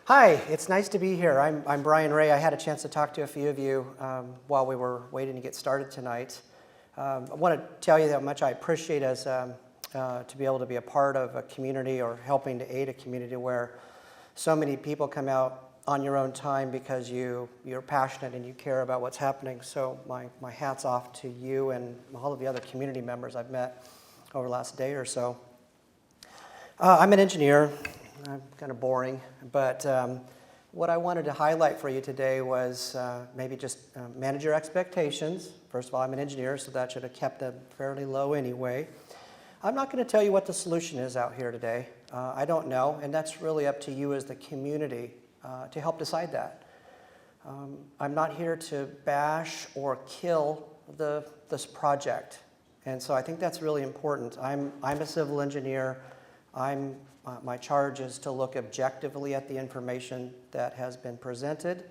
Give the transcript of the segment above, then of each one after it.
Hi, it's nice to be here. I'm Brian Ray. I had a chance to talk to a few of you while we were waiting to get started tonight. I want to tell you how much I appreciate to be able to be a part of a community or helping to aid a community where so many people come out on your own time because you're passionate and you care about what's happening. So my hat's off to you and all of the other community members I've met over the last day or so. I'm an engineer. I'm kind of boring, but what I wanted to highlight for you today was maybe just manage your expectations. First of all, I'm an engineer, so that should have kept them fairly low anyway. I'm not going to tell you what the solution is out here today. I don't know, and that's really up to you as the community to help decide that. I'm not here to bash or kill this project, and so I think that's really important. I'm a civil engineer. My charge is to look objectively at the information that has been presented,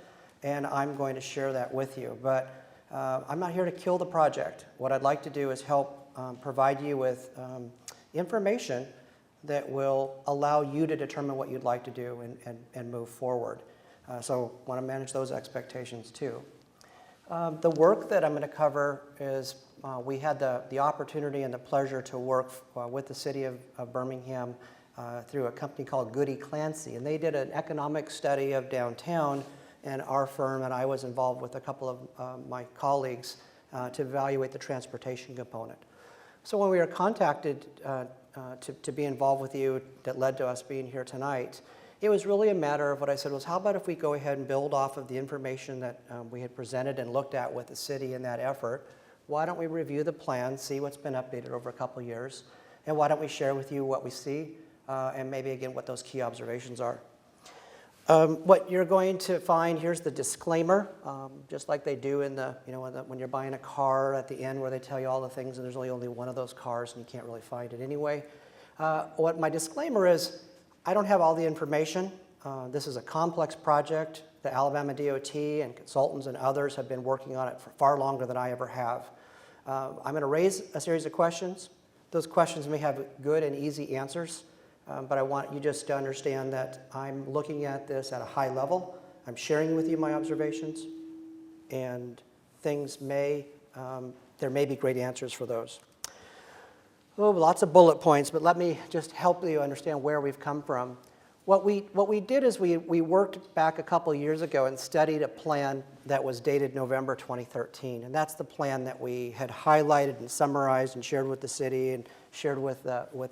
and I'm going to share that with you. But I'm not here to kill the project. What I'd like to do is help provide you with information that will allow you to determine what you'd like to do and move forward. So I want to manage those expectations too. The work that I'm going to cover is we had the opportunity and the pleasure to work with the city of Birmingham through a company called Goody Clancy, and they did an economic study of downtown, and our firm and I was involved with a couple of my colleagues to evaluate the transportation component. So when we were contacted to be involved with you, that led to us being here tonight, it was really a matter of what I said was, how about if we go ahead and build off of the information that we had presented and looked at with the city in that effort? Why don't we review the plan, see what's been updated over a couple of years, and why don't we share with you what we see and maybe again what those key observations are. What you're going to find, here's the disclaimer, just like they do in when you're buying a car at the end where they tell you all the things and there's only one of those cars and you can't really find it anyway. What my disclaimer is, I don't have all the information. This is a complex project. The Alabama DOT and consultants and others have been working on it for far longer than I ever have. I'm going to raise a series of questions. Those questions may have good and easy answers. But I want you just to understand that I'm looking at this at a high level. I'm sharing with you my observations, and there may be great answers for those. Oh, lots of bullet points, but let me just help you understand where we've come from. What we did is we worked back a couple of years ago and studied a plan that was dated November 2013, and that's the plan that we had highlighted and summarized and shared with the city and shared with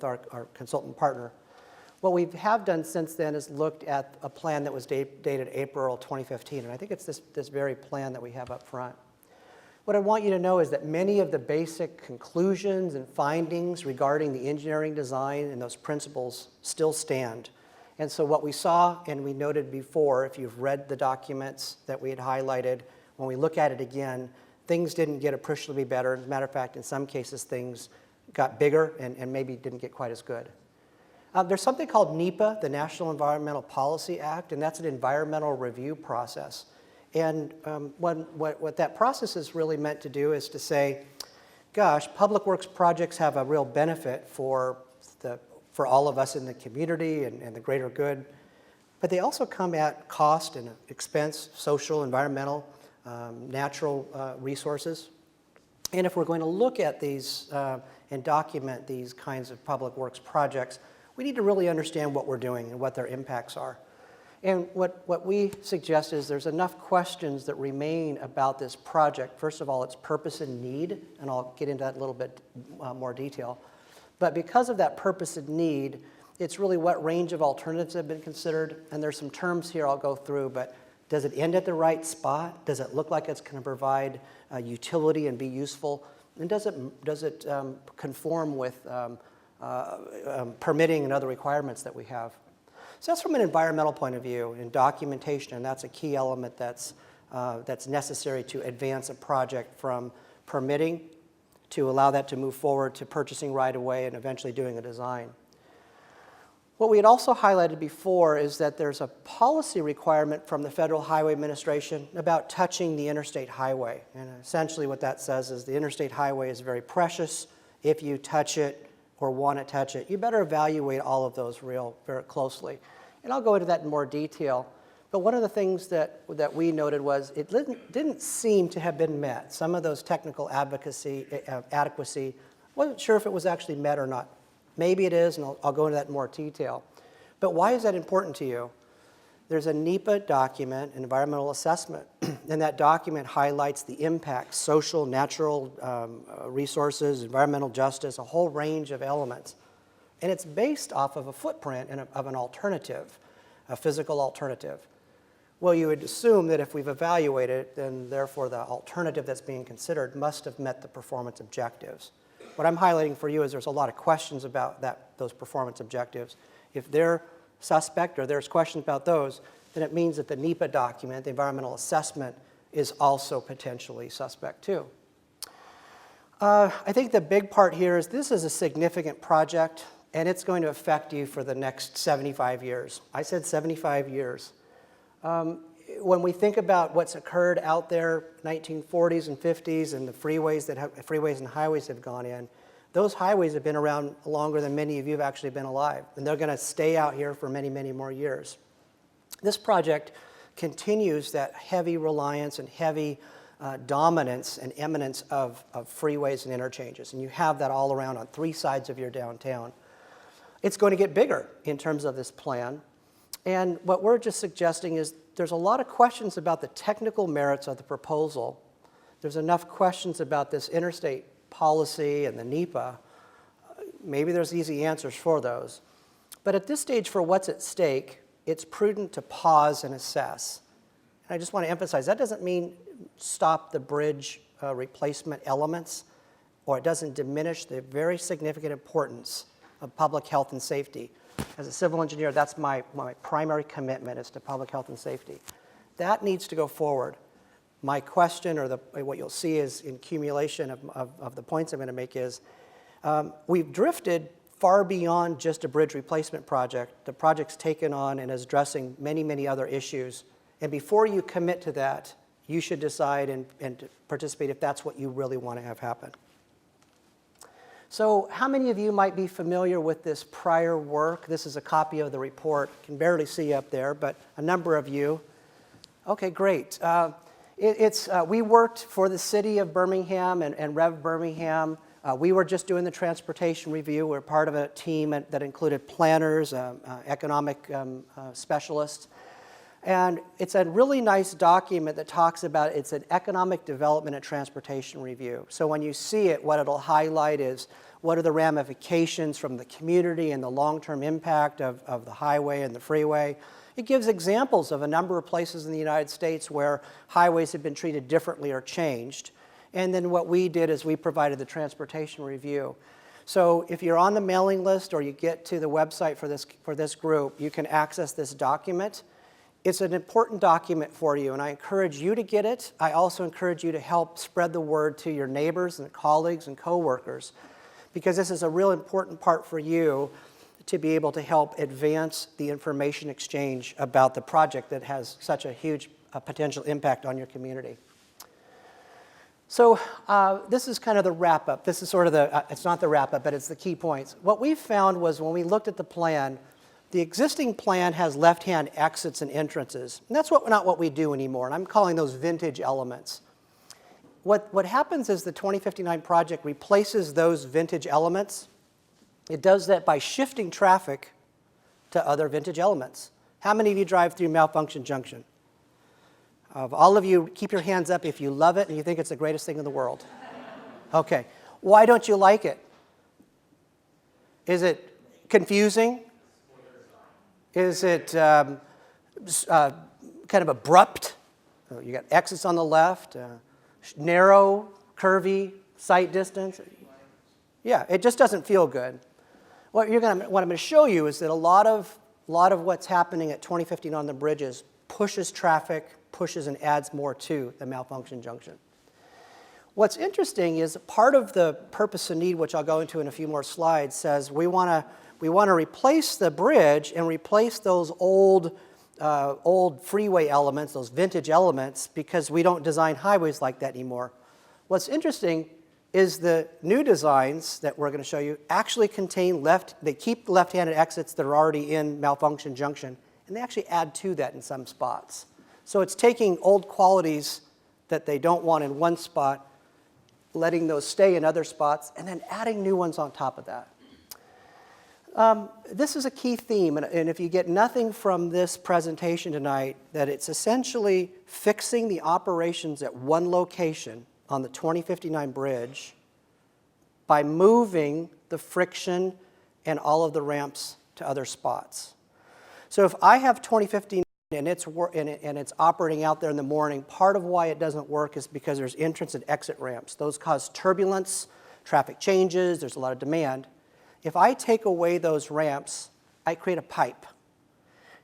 our consultant partner. What we have done since then is looked at a plan that was dated April 2015, and I think it's this very plan that we have up front. What I want you to know is that many of the basic conclusions and findings regarding the engineering design and those principles still stand. And so what we saw and we noted before, if you've read the documents that we had highlighted, when we look at it again, things didn't get appreciably better. As a matter of fact, in some cases, things got bigger and maybe didn't get quite as good. There's something called NEPA, the National Environmental Policy Act, and that's an environmental review process. And what that process is really meant to do is to say, gosh, public works projects have a real benefit for all of us in the community and the greater good, but they also come at cost and expense, social, environmental, natural resources. And if we're going to look at these and document these kinds of public works projects, we need to really understand what we're doing and what their impacts are. And what we suggest is there's enough questions that remain about this project. First of all, its purpose and need, and I'll get into that in a little bit more detail. But because of that purpose and need, it's really what range of alternatives have been considered. And there's some terms here I'll go through, but does it end at the right spot? Does it look like it's going to provide utility and be useful? And does it conform with permitting and other requirements that we have? So that's from an environmental point of view and documentation, and that's a key element that's necessary to advance a project from permitting to allow that to move forward to purchasing right away and eventually doing a design. What we had also highlighted before is that there's a policy requirement from the Federal Highway Administration about touching the interstate highway. And essentially what that says is the interstate highway is very precious. If you touch it or want to touch it, you better evaluate all of those very closely. And I'll go into that in more detail. But one of the things that we noted was it didn't seem to have been met. Some of those technical adequacy, wasn't sure if it was actually met or not. Maybe it is, and I'll go into that in more detail. But why is that important to you? There's a NEPA document, an environmental assessment, and that document highlights the impact, social, natural resources, environmental justice, a whole range of elements. And it's based off of a footprint of an alternative, a physical alternative. Well, you would assume that if we've evaluated it, then therefore the alternative that's being considered must have met the performance objectives. What I'm highlighting for you is there's a lot of questions about those performance objectives. If they're suspect or there's questions about those, then it means that the NEPA document, the environmental assessment, is also potentially suspect too. I think the big part here is this is a significant project, and it's going to affect you for the next 75 years. I said 75 years. When we think about what's occurred out there, 1940s and 50s, and the freeways and highways have gone in, those highways have been around longer than many of you have actually been alive, and they're going to stay out here for many, many more years. This project continues that heavy reliance and heavy dominance and eminence of freeways and interchanges, and you have that all around on 3 sides of your downtown. It's going to get bigger in terms of this plan, and what we're just suggesting is there's a lot of questions about the technical merits of the proposal. There's enough questions about this interstate policy and the NEPA. Maybe there's easy answers for those. But at this stage, for what's at stake, it's prudent to pause and assess. And I just want to emphasize, that doesn't mean stop the bridge replacement elements, or it doesn't diminish the very significant importance of public health and safety. As a civil engineer, that's my primary commitment is to public health and safety. That needs to go forward. My question, or what you'll see is in accumulation of the points I'm going to make is, we've drifted far beyond just a bridge replacement project. The project's taken on and is addressing many, many other issues. And before you commit to that, you should decide and participate if that's what you really want to have happen. So how many of you might be familiar with this prior work? This is a copy of the report. You can barely see up there, but a number of you. Okay, great. We worked for the city of Birmingham and Rev Birmingham. We were just doing the transportation review. We're part of a team that included planners, economic specialists. And it's a really nice document that talks about it's an economic development and transportation review. So when you see it, what it'll highlight is what are the ramifications from the community and the long-term impact of the highway and the freeway. It gives examples of a number of places in the United States where highways have been treated differently or changed. And then what we did is we provided the transportation review. So if you're on the mailing list or you get to the website for this group, you can access this document. It's an important document for you, and I encourage you to get it. I also encourage you to help spread the word to your neighbors and colleagues and coworkers, because this is a real important part for you to be able to help advance the information exchange about the project that has such a huge potential impact on your community. So this is kind of the wrap-up. This is sort of it's not the wrap-up, but it's the key points. What we found was when we looked at the plan, the existing plan has left-hand exits and entrances. And that's not what we do anymore, and I'm calling those vintage elements. What happens is the 2059 project replaces those vintage elements. It does that by shifting traffic to other vintage elements. How many of you drive through Malfunction Junction? Of all of you, keep your hands up if you love it and you think it's the greatest thing in the world. Okay. Why don't you like it? Is it confusing? Is it kind of abrupt? You got exits on the left, narrow, curvy, sight distance. Yeah, it just doesn't feel good. What I'm going to show you is that a lot of what's happening at 2015 on the bridges pushes traffic, pushes and adds more to the Malfunction Junction. What's interesting is part of the purpose and need, which I'll go into in a few more slides, says we want to replace the bridge and replace those old freeway elements, those vintage elements, because we don't design highways like that anymore. What's interesting is the new designs that we're going to show you actually contain they keep the left-handed exits that are already in Malfunction Junction and they actually add to that in some spots. So it's taking old qualities that they don't want in one spot, letting those stay in other spots, and then adding new ones on top of that. This is a key theme, and if you get nothing from this presentation tonight, that it's essentially fixing the operations at one location on the 2059 bridge by moving the friction and all of the ramps to other spots. So if I have 2059 and it's operating out there in the morning, part of why it doesn't work is because there's entrance and exit ramps. Those cause turbulence, traffic changes, there's a lot of demand. If I take away those ramps, I create a pipe.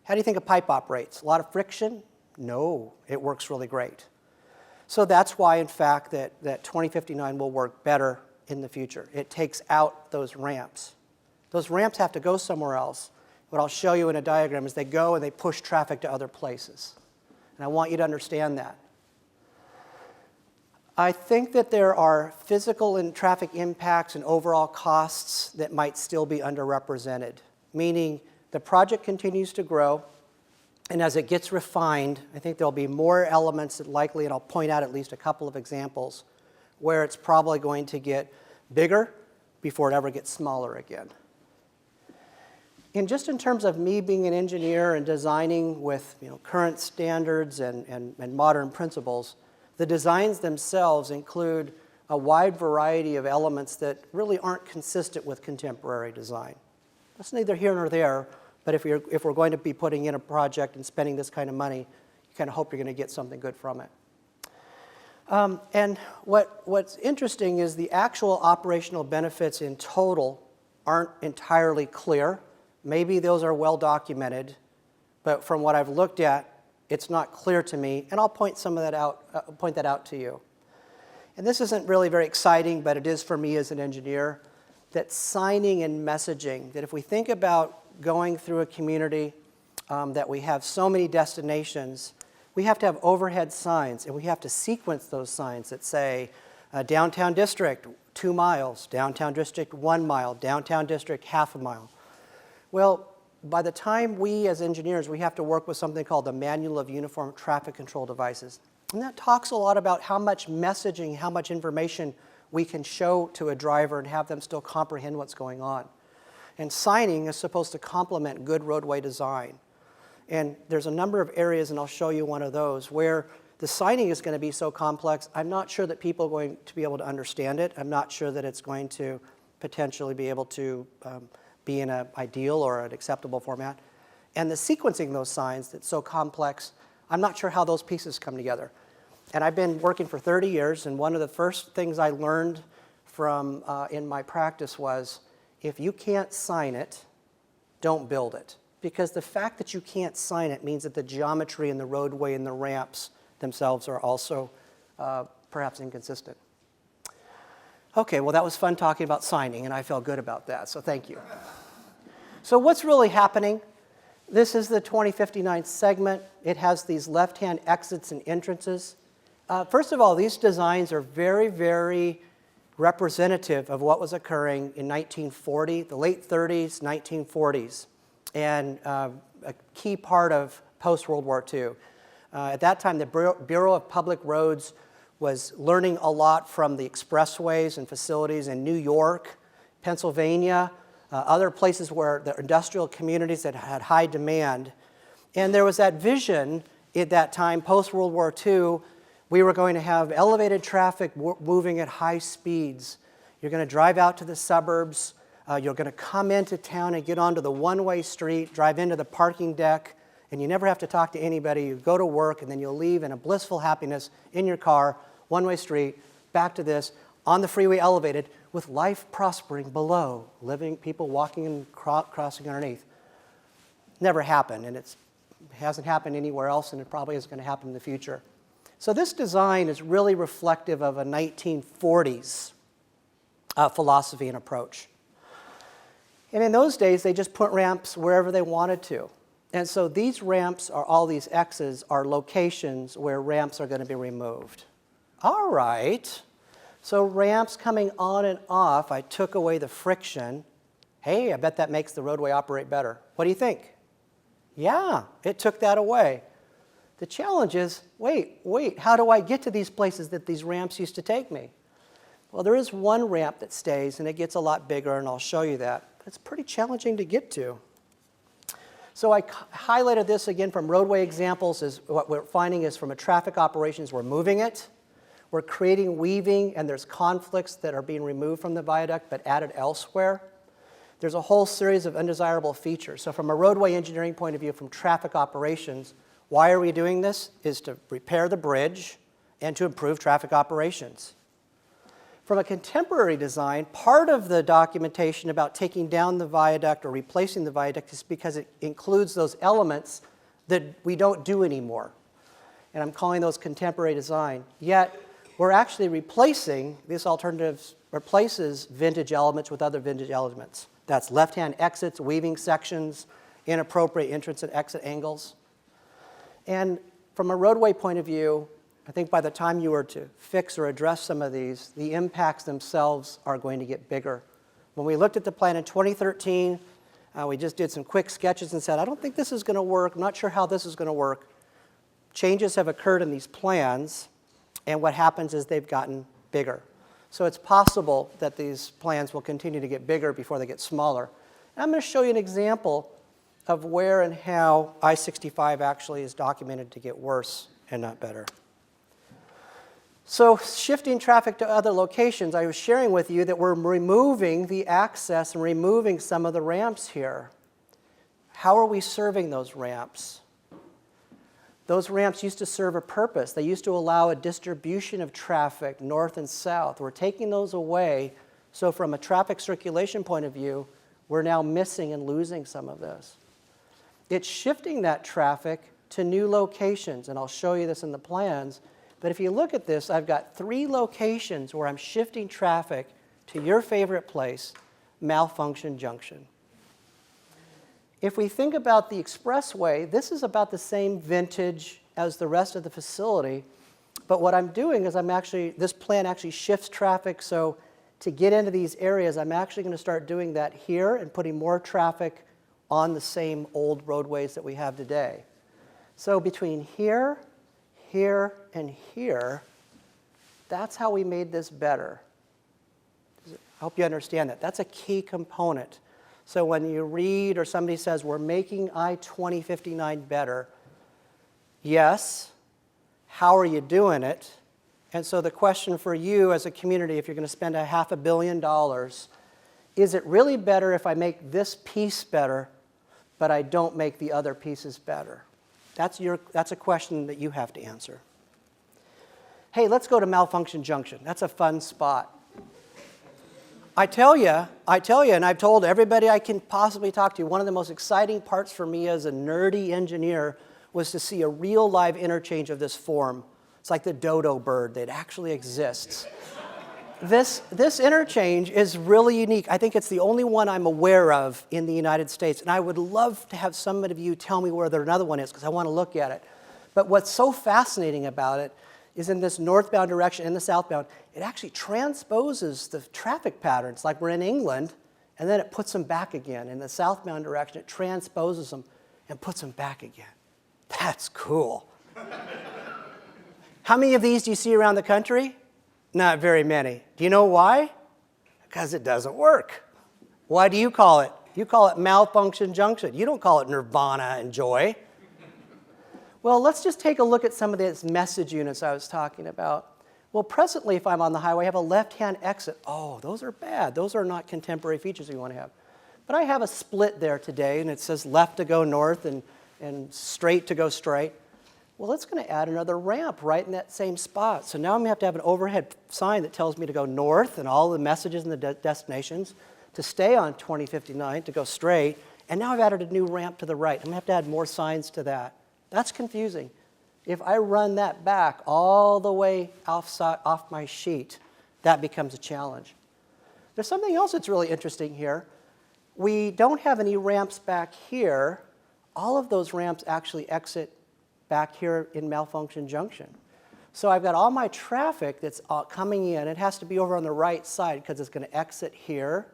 How do you think a pipe operates? A lot of friction? No, it works really great. So that's why, in fact, that 2059 will work better in the future. It takes out those ramps. Those ramps have to go somewhere else. What I'll show you in a diagram is they go and they push traffic to other places. And I want you to understand that. I think that there are physical and traffic impacts and overall costs that might still be underrepresented, meaning the project continues to grow, and as it gets refined, I think there'll be more elements that likely, and I'll point out at least a couple of examples, where it's probably going to get bigger before it ever gets smaller again. And just in terms of me being an engineer and designing with current standards and modern principles, the designs themselves include a wide variety of elements that really aren't consistent with contemporary design. That's neither here nor there, but if we're going to be putting in a project and spending this kind of money, you kind of hope you're going to get something good from it. And what's interesting is the actual operational benefits in total aren't entirely clear. Maybe those are well documented, but from what I've looked at, it's not clear to me, and I'll point that out to you. And this isn't really very exciting, but it is for me as an engineer, that signing and messaging, that if we think about going through a community that we have so many destinations, we have to have overhead signs, and we have to sequence those signs that say, downtown district, 2 miles, downtown district, 1 mile, downtown district, half a mile. Well, by the time we as engineers, we have to work with something called the Manual of Uniform Traffic Control Devices. And that talks a lot about how much messaging, how much information we can show to a driver and have them still comprehend what's going on. And signing is supposed to complement good roadway design. And there's a number of areas, and I'll show you one of those, where the signing is going to be so complex, I'm not sure that people are going to be able to understand it. I'm not sure that it's going to potentially be able to be in an ideal or an acceptable format. And the sequencing those signs that's so complex, I'm not sure how those pieces come together. And I've been working for 30 years, and one of the first things I learned from in my practice was, if you can't sign it, don't build it. Because the fact that you can't sign it means that the geometry and the roadway and the ramps themselves are also perhaps inconsistent. Okay, well that was fun talking about signing, and I felt good about that, so thank you. So what's really happening? This is the 2059 segment. It has these left-hand exits and entrances. First of all, these designs are very, very representative of what was occurring in 1940, the late 30s, 1940s, and a key part of post-World War II. At that time, the Bureau of Public Roads was learning a lot from the expressways and facilities in New York, Pennsylvania, other places where the industrial communities that had high demand. And there was that vision at that time, post-World War II, we were going to have elevated traffic moving at high speeds. You're going to drive out to the suburbs. You're going to come into town and get onto the one-way street, drive into the parking deck, and you never have to talk to anybody. You go to work, and then you'll leave in a blissful happiness in your car, one-way street, back to this, on the freeway elevated, with life prospering below, living people walking and crossing underneath. Never happened, and it hasn't happened anywhere else, and it probably isn't going to happen in the future. So this design is really reflective of a 1940s philosophy and approach. And in those days, they just put ramps wherever they wanted to. And so these ramps, or all these X's, are locations where ramps are going to be removed. All right. So ramps coming on and off, I took away the friction. Hey, I bet that makes the roadway operate better. What do you think? Yeah, it took that away. The challenge is, wait, how do I get to these places that these ramps used to take me? Well, there is one ramp that stays, and it gets a lot bigger, and I'll show you that. But it's pretty challenging to get to. So I highlighted this again from roadway examples. Is what we're finding is from a traffic operations, we're moving it. We're creating weaving, and there's conflicts that are being removed from the viaduct but added elsewhere. There's a whole series of undesirable features. So from a roadway engineering point of view, from traffic operations, why are we doing this? Is to repair the bridge and to improve traffic operations. From a contemporary design, part of the documentation about taking down the viaduct or replacing the viaduct is because it includes those elements that we don't do anymore. And I'm calling those contemporary design. Yet, we're actually replacing, this alternative replaces vintage elements with other vintage elements. That's left-hand exits, weaving sections, inappropriate entrance and exit angles. And from a roadway point of view, I think by the time you were to fix or address some of these, the impacts themselves are going to get bigger. When we looked at the plan in 2013, we just did some quick sketches and said, I don't think this is going to work. I'm not sure how this is going to work. Changes have occurred in these plans, and what happens is they've gotten bigger. So it's possible that these plans will continue to get bigger before they get smaller. And I'm going to show you an example of where and how I-65 actually is documented to get worse and not better. So shifting traffic to other locations, I was sharing with you that we're removing the access and removing some of the ramps here. How are we serving those ramps? Those ramps used to serve a purpose. They used to allow a distribution of traffic north and south. We're taking those away, so from a traffic circulation point of view, we're now missing and losing some of this. It's shifting that traffic to new locations, and I'll show you this in the plans. But if you look at this, I've got 3 locations where I'm shifting traffic to your favorite place, Malfunction Junction. If we think about the expressway, this is about the same vintage as the rest of the facility. But what I'm doing is this plan actually shifts traffic. So to get into these areas, I'm actually going to start doing that here and putting more traffic on the same old roadways that we have today. So between here, here, and here, that's how we made this better. I hope you understand that. That's a key component. So when you read or somebody says, we're making I-2059 better, yes, how are you doing it? And so the question for you as a community, if you're going to spend $500 million, is it really better if I make this piece better, but I don't make the other pieces better? That's a question that you have to answer. Hey, let's go to Malfunction Junction. That's a fun spot. I tell you, and I've told everybody I can possibly talk to, one of the most exciting parts for me as a nerdy engineer was to see a real live interchange of this form. It's like the dodo bird that actually exists. This interchange is really unique. I think it's the only one I'm aware of in the United States, and I would love to have some of you tell me where another one is because I want to look at it. But what's so fascinating about it is in this northbound direction and the southbound, it actually transposes the traffic patterns like we're in England, and then it puts them back again. In the southbound direction, it transposes them and puts them back again. That's cool. How many of these do you see around the country? Not very many. Do you know why? Because it doesn't work. Why do you call it? You call it Malfunction Junction. You don't call it Nirvana and Joy. Well, let's just take a look at some of these message units I was talking about. Well, presently, if I'm on the highway, I have a left-hand exit. Oh, those are bad. Those are not contemporary features we want to have. But I have a split there today, and it says left to go north and straight to go straight. Well, it's going to add another ramp right in that same spot. So now I'm going to have an overhead sign that tells me to go north and all the messages and the destinations, to stay on 2059, to go straight. And now I've added a new ramp to the right. I'm going to have to add more signs to that. That's confusing. If I run that back all the way off my sheet, that becomes a challenge. There's something else that's really interesting here. We don't have any ramps back here. All of those ramps actually exit back here in Malfunction Junction. So I've got all my traffic that's coming in. It has to be over on the right side because it's going to exit here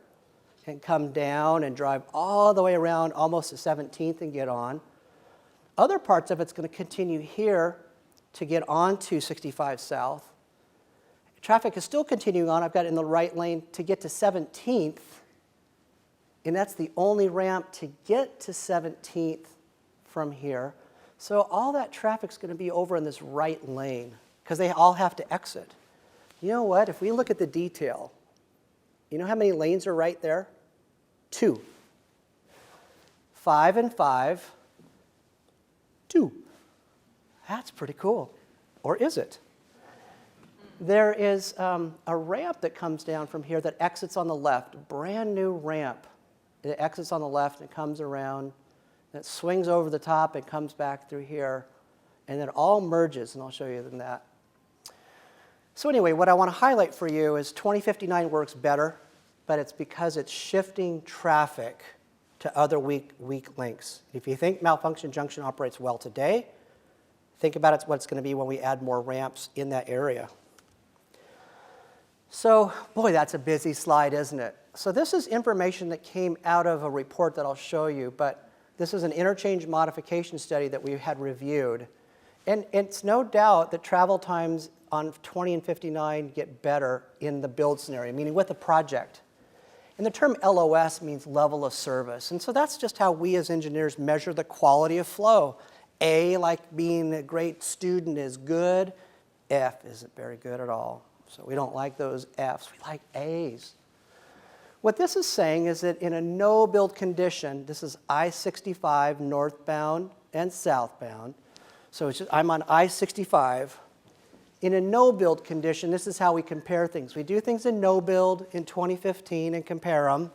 and come down and drive all the way around almost to 17th and get on. Other parts of it's going to continue here to get onto 65 South. Traffic is still continuing on. I've got it in the right lane to get to 17th. And that's the only ramp to get to 17th from here. So all that traffic's going to be over in this right lane because they all have to exit. You know what? If we look at the detail, you know how many lanes are right there? 2. 5 and 5. 2. That's pretty cool. Or is it? There is a ramp that comes down from here that exits on the left, a brand new ramp. It exits on the left and comes around, and it swings over the top and comes back through here, and then it all merges, and I'll show you that. So anyway, what I want to highlight for you is 2059 works better, but it's because it's shifting traffic to other weak links. If you think Malfunction Junction operates well today, think about what it's going to be when we add more ramps in that area. So, boy, that's a busy slide, isn't it? So this is information that came out of a report that I'll show you, but this is an interchange modification study that we had reviewed. And it's no doubt that travel times on 20 and 59 get better in the build scenario, meaning with a project. And the term LOS means level of service. And so that's just how we as engineers measure the quality of flow. A, like being a great student, is good. F isn't very good at all. So we don't like those Fs. We like As. What this is saying is that in a no-build condition, this is I-65 northbound and southbound. So I'm on I-65. In a no-build condition, this is how we compare things. We do things in no-build in 2015 and compare them.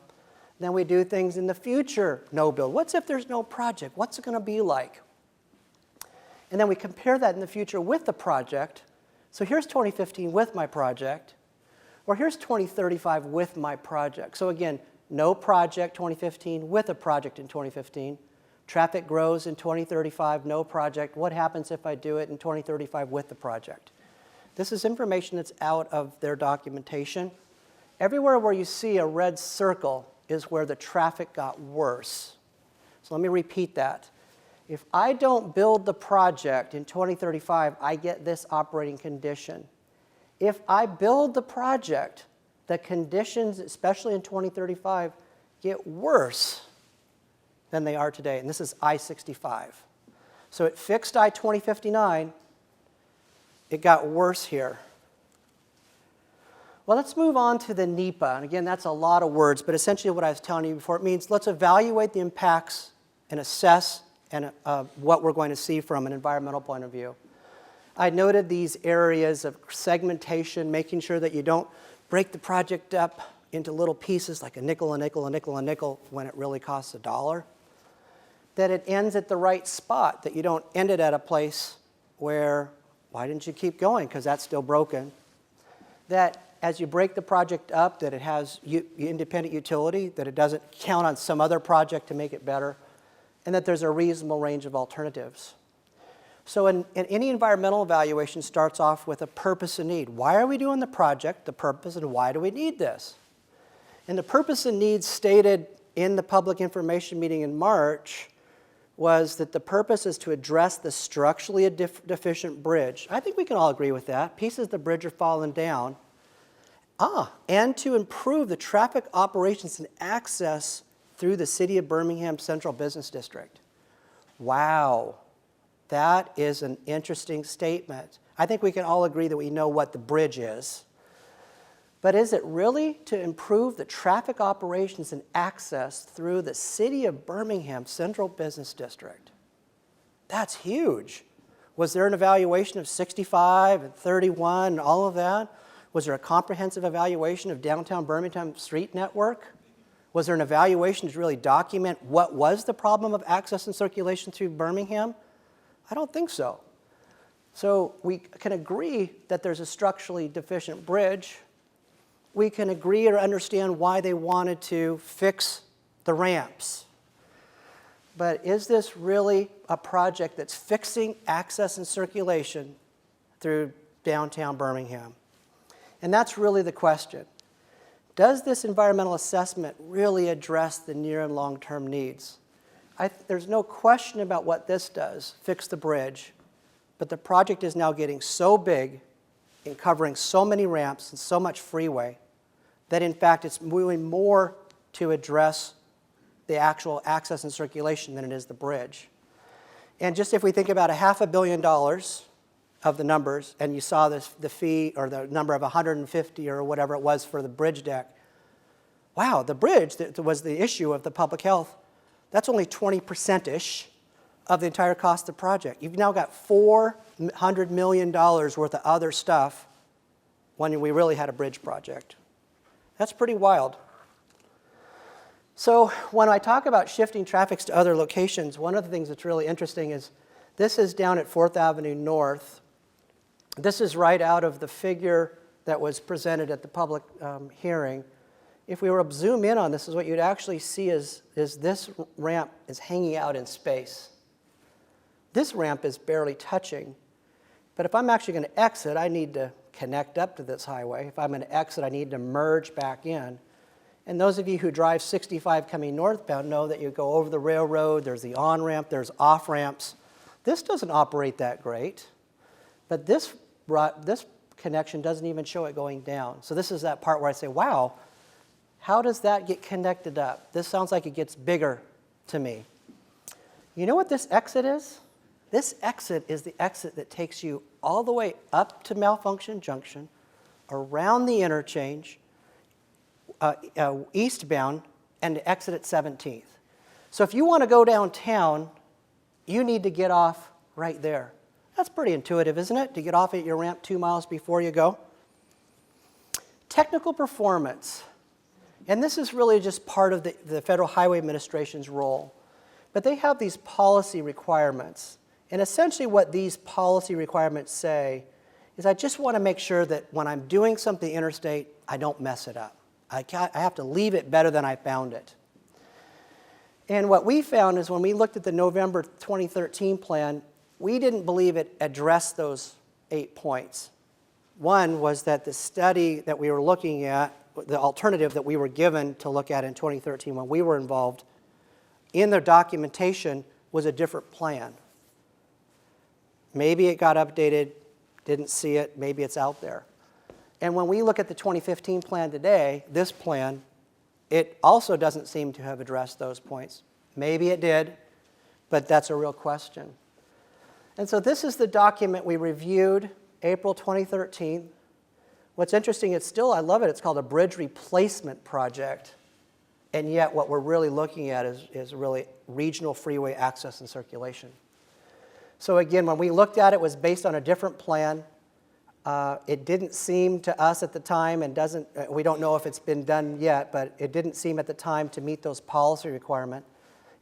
Then we do things in the future no-build. What's if there's no project? What's it going to be like? And then we compare that in the future with the project. So here's 2015 with my project, or here's 2035 with my project. So again, no project 2015 with a project in 2015. Traffic grows in 2035, no project. What happens if I do it in 2035 with the project? This is information that's out of their documentation. Everywhere where you see a red circle is where the traffic got worse. So let me repeat that. If I don't build the project in 2035, I get this operating condition. If I build the project, the conditions, especially in 2035, get worse than they are today. And this is I-65. So it fixed I-2059. It got worse here. Well, let's move on to the NEPA. And again, that's a lot of words, but essentially what I was telling you before, it means let's evaluate the impacts and assess and what we're going to see from an environmental point of view. I noted these areas of segmentation, making sure that you don't break the project up into little pieces like a nickel, a nickel, a nickel, a nickel when it really costs $1. That it ends at the right spot, that you don't end it at a place where, why didn't you keep going? Because that's still broken. That as you break the project up, that it has independent utility, that it doesn't count on some other project to make it better, and that there's a reasonable range of alternatives. So in any environmental evaluation starts off with a purpose and need. Why are we doing the project, the purpose, and why do we need this? And the purpose and needs stated in the public information meeting in March was that the purpose is to address the structurally deficient bridge. I think we can all agree with that. Pieces of the bridge are falling down. And to improve the traffic operations and access through the City of Birmingham Central Business District. Wow, that is an interesting statement. I think we can all agree that we know what the bridge is. But is it really to improve the traffic operations and access through the City of Birmingham Central Business District? That's huge. Was there an evaluation of 65 and 31 and all of that? Was there a comprehensive evaluation of downtown Birmingham street network? Was there an evaluation to really document what was the problem of access and circulation through Birmingham? I don't think so. So we can agree that there's a structurally deficient bridge. We can agree or understand why they wanted to fix the ramps. But is this really a project that's fixing access and circulation through downtown Birmingham? And that's really the question. Does this environmental assessment really address the near and long-term needs? there's no question about what this does, fix the bridge, but the project is now getting so big and covering so many ramps and so much freeway that in fact it's moving more to address the actual access and circulation than it is the bridge. And just if we think about $500 million of the numbers, and you saw this, the fee or the number of 150 or whatever it was for the bridge deck, wow, the bridge that was the issue of the public health, that's only 20%-ish of the entire cost of the project. You've now got $400 million worth of other stuff when we really had a bridge project. That's pretty wild. So when I talk about shifting traffic to other locations, one of the things that's really interesting is this is down at 4th Avenue North. This is right out of the figure that was presented at the public hearing. If we were to zoom in on this, is what you'd actually see is this ramp is hanging out in space. This ramp is barely touching. But if I'm actually going to exit, I need to connect up to this highway. If I'm going to exit, I need to merge back in. And those of you who drive 65 coming northbound know that you go over the railroad, there's the on-ramp, there's off-ramps. This doesn't operate that great, but this connection doesn't even show it going down. So this is that part where I say, wow, how does that get connected up? This sounds like it gets bigger to me. You know what this exit is? This exit is the exit that takes you all the way up to Malfunction Junction, around the interchange, eastbound, and to exit at 17th. So if you want to go downtown, you need to get off right there. That's pretty intuitive, isn't it? To get off at your ramp 2 miles before you go. Technical performance. And this is really just part of the Federal Highway Administration's role. But they have these policy requirements. And essentially what these policy requirements say is I just want to make sure that when I'm doing something interstate, I don't mess it up. I have to leave it better than I found it. And what we found is when we looked at the November 2013 plan, we didn't believe it addressed those 8 points. One was that the study that we were looking at, the alternative that we were given to look at in 2013 when we were involved, in their documentation was a different plan. Maybe it got updated, didn't see it, maybe it's out there. And when we look at the 2015 plan today, this plan, it also doesn't seem to have addressed those points. Maybe it did, but that's a real question. And so this is the document we reviewed April 2013. What's interesting, it's still, I love it, it's called a bridge replacement project. And yet what we're really looking at is really regional freeway access and circulation. So again, when we looked at it, it was based on a different plan. It didn't seem to us at the time, and we don't know if it's been done yet, but it didn't seem at the time to meet those policy requirements.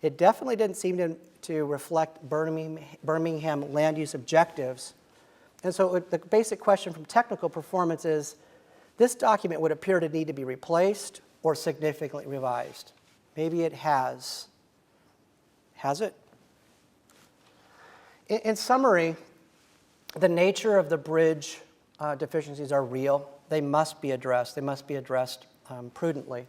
It definitely didn't seem to reflect Birmingham land use objectives. And so the basic question from technical performance is, this document would appear to need to be replaced or significantly revised. Maybe it has. Has it? In summary, the nature of the bridge deficiencies are real. They must be addressed. They must be addressed prudently.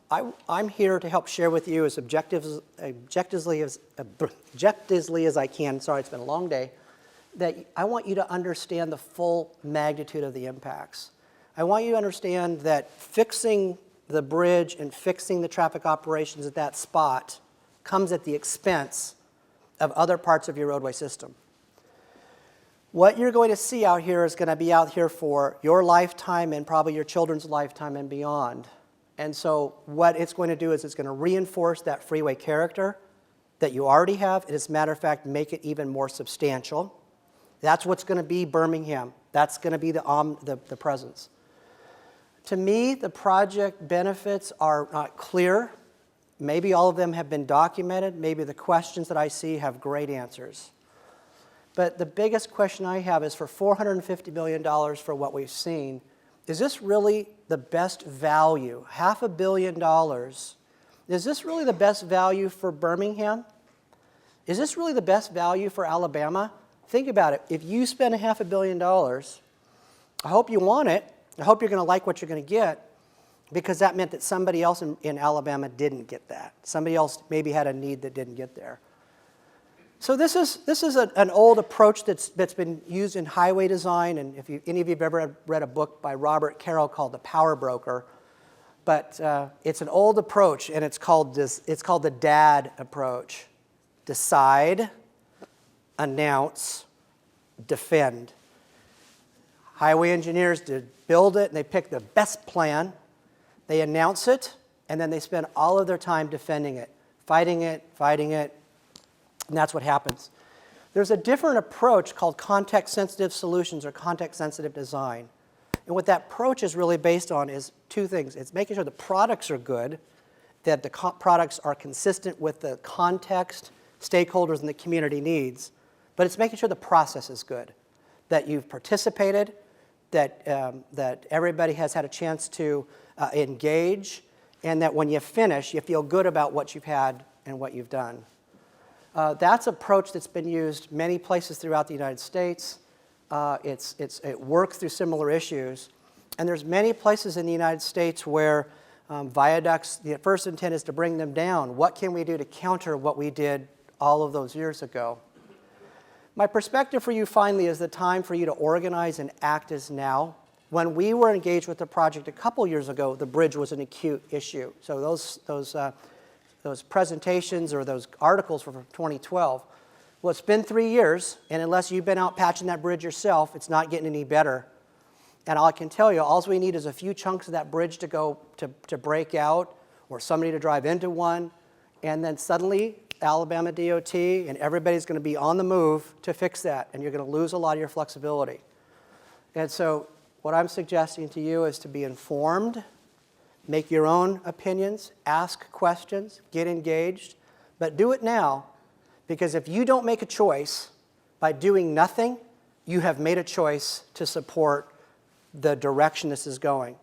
I'm here to help share with you as objectively as I can. Sorry, it's been a long day. That I want you to understand the full magnitude of the impacts. I want you to understand that fixing the bridge and fixing the traffic operations at that spot comes at the expense of other parts of your roadway system. What you're going to see out here is going to be out here for your lifetime and probably your children's lifetime and beyond. And so what it's going to do is it's going to reinforce that freeway character that you already have, and as a matter of fact, make it even more substantial. That's what's going to be Birmingham. That's going to be the presence. To me, the project benefits are not clear. Maybe all of them have been documented. Maybe the questions that I see have great answers. But the biggest question I have is for $450 million for what we've seen, is this really the best value? $500 million. Is this really the best value for Birmingham? Is this really the best value for Alabama? Think about it. If you spend $500 million, I hope you want it. I hope you're going to like what you're going to get. because that meant that somebody else in Alabama didn't get that. Somebody else maybe had a need that didn't get there. So this is an old approach that's been used in highway design, and if any of you have ever read a book by Robert Carroll called The Power Broker, but it's an old approach, and it's called the DAD approach: decide, announce, defend. Highway engineers build it, and they pick the best plan. They announce it, and then they spend all of their time defending it, fighting it, and that's what happens. There's a different approach called context-sensitive solutions or context-sensitive design. And what that approach is really based on is two things. It's making sure the products are good, that the products are consistent with the context, stakeholders, and the community needs, but it's making sure the process is good, that you've participated, that everybody has had a chance to engage, and that when you finish, you feel good about what you've had and what you've done. That's an approach that's been used many places throughout the United States. It works through similar issues. And there's many places in the United States where viaducts, the first intent is to bring them down. What can we do to counter what we did all of those years ago? My perspective for you finally is the time for you to organize and act is now. When we were engaged with the project a couple years ago, the bridge was an acute issue. So those presentations or those articles were from 2012. Well, it's been 3 years, and unless you've been out patching that bridge yourself, it's not getting any better. And all I can tell you, all we need is a few chunks of that bridge to go to break out, or somebody to drive into one, and then suddenly Alabama DOT and everybody's going to be on the move to fix that, and you're going to lose a lot of your flexibility. And so what I'm suggesting to you is to be informed, make your own opinions, ask questions, get engaged, but do it now, because if you don't make a choice by doing nothing, you have made a choice to support the direction this is going.